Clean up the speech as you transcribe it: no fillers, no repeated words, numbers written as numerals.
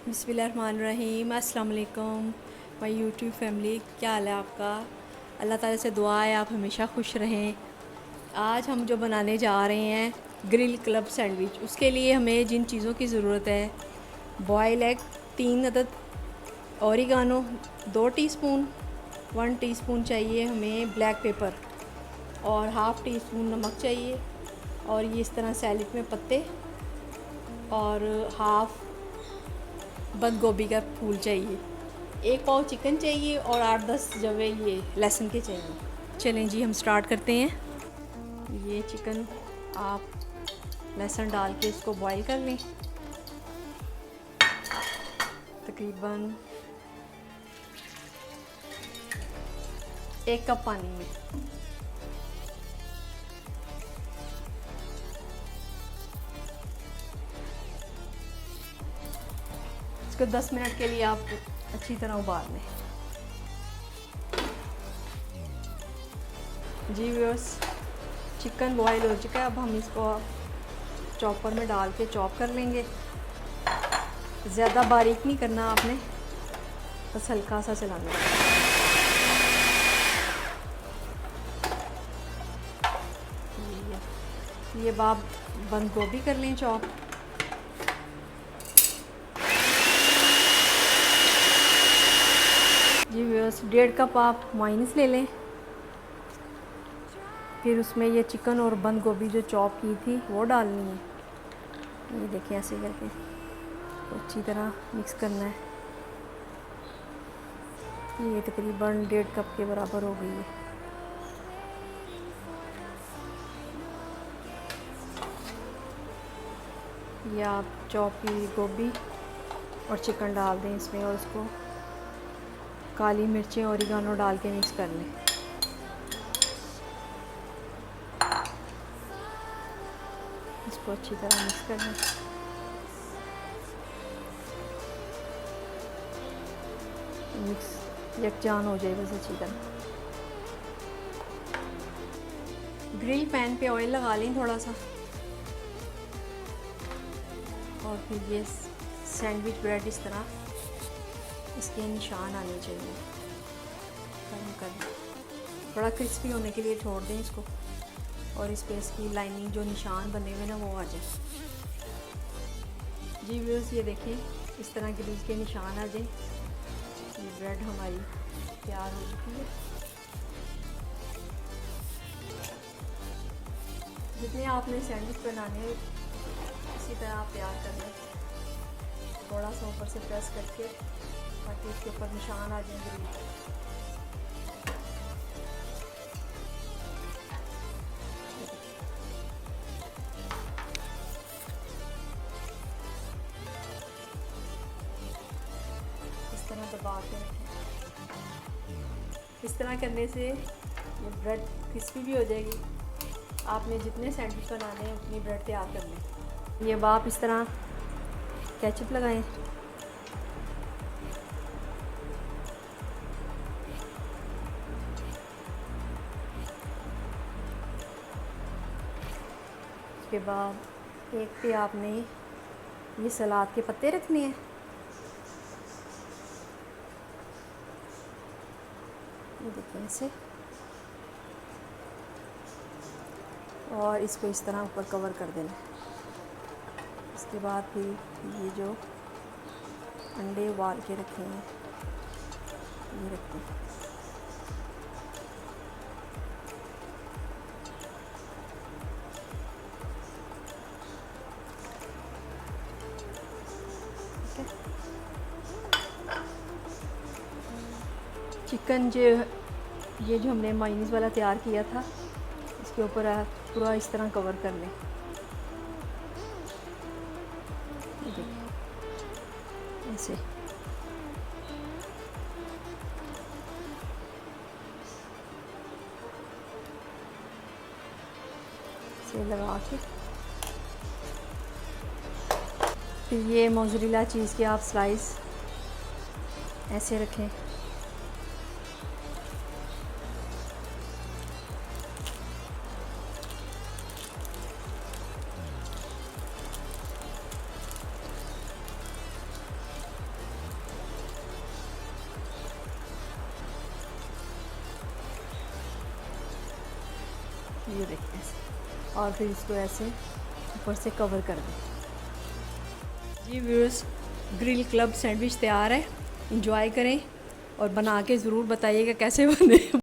बिस्मिल्लाहिर्रहमानिर्रहीम। अस्सलाम वालेकुम माय यूट्यूब फैमिली, क्या हाल है आपका। अल्लाह ताला से दुआ है आप हमेशा खुश रहें। आज हम जो बनाने जा रहे हैं ग्रिल क्लब सैंडविच, उसके लिए हमें जिन चीज़ों की ज़रूरत है, बॉयल एग 3 अदद, ओरिगानो 2 टीस्पून, 1 टीस्पून चाहिए हमें ब्लैक पेपर और हाफ़ टी स्पून नमक चाहिए, और ये इस तरह सैलेड में पत्ते और हाफ़ बंद गोभी का फूल चाहिए, 1 पाव चिकन चाहिए और 8-10 जवे ये लहसुन के चाहिए। चलें जी, हम स्टार्ट करते हैं। ये चिकन आप लहसुन डाल के इसको बॉईल कर लें तकरीबन 1 कप पानी में। इसको 10 मिनट के लिए आप अच्छी तरह उबाल लें। जी व्यूअर्स, चिकन बॉईल हो चुका है। अब हम इसको चॉपर में डाल के चॉप कर लेंगे। ज़्यादा बारीक नहीं करना आपने, बस हल्का सा चलाना है। ये आप बंद गोभी कर लें चॉप। जी व्यूअर्स, 1.5 कप आप माइनस ले लें। फिर उसमें ये चिकन और बंद गोभी जो चॉप की थी वो डालनी है। ये देखिए, ऐसे करके तो अच्छी तरह मिक्स करना है। ये तकरीबन 1.5 कप के बराबर हो गई है। ये आप चॉप की गोभी और चिकन डाल दें इसमें, और उसको काली मिर्चें ओरिगानो डाल के मिक्स कर लें। इसको अच्छी तरह मिक्स कर लें। मिक्स यकजान हो जाए बस अच्छी तरह। ग्रिल पैन पे ऑयल लगा लें थोड़ा सा, और फिर ये सैंडविच ब्रेड इस तरह इसके निशान आने चाहिए। गर्म कर लें, थोड़ा क्रिस्पी होने के लिए छोड़ दें इसको, और इस पे इसकी लाइनिंग जो निशान बने हुए ना वो आ जाए। जी व्यूअर्स, ये देखिए इस तरह ग्रिल के निशान आ जाए। ये ब्रेड हमारी तैयार हो चुकी है। जितने आपने सैंडविच बनाने इसी तरह आप तैयार कर लें, थोड़ा सा ऊपर से प्रेस करके ताकि इसके ऊपर निशान आ जाए ग्रिल। इस तरह दबा के रखें। इस तरह करने से ये ब्रेड क्रिस्पी भी हो जाएगी। आपने जितने सैंडविच बनाने हैं उतनी ब्रेड तैयार कर लें। ये अब आप इस तरह केचप लगाएं। उसके बाद एक पे आपने ये सलाद के पत्ते रखने हैं। ये देखिए ऐसे, और इसको इस तरह ऊपर कवर कर देना। इसके बाद फिर ये जो अंडे उबाल के रखे हैं ये रखते हैं। ठीक है, चिकन जो ये जो हमने मायोनीज वाला तैयार किया था इसके ऊपर आप पूरा इस तरह कवर कर लें। ऐसे से लगा के फिर ये मोज़रेला चीज़ के आप स्लाइस ऐसे रखें। ये देखते हैं, और फिर इसको ऐसे ऊपर से कवर कर दें। जी व्यूअर्स, ग्रिल क्लब सैंडविच तैयार है। इंजॉय करें और बना के ज़रूर बताइएगा कैसे बने।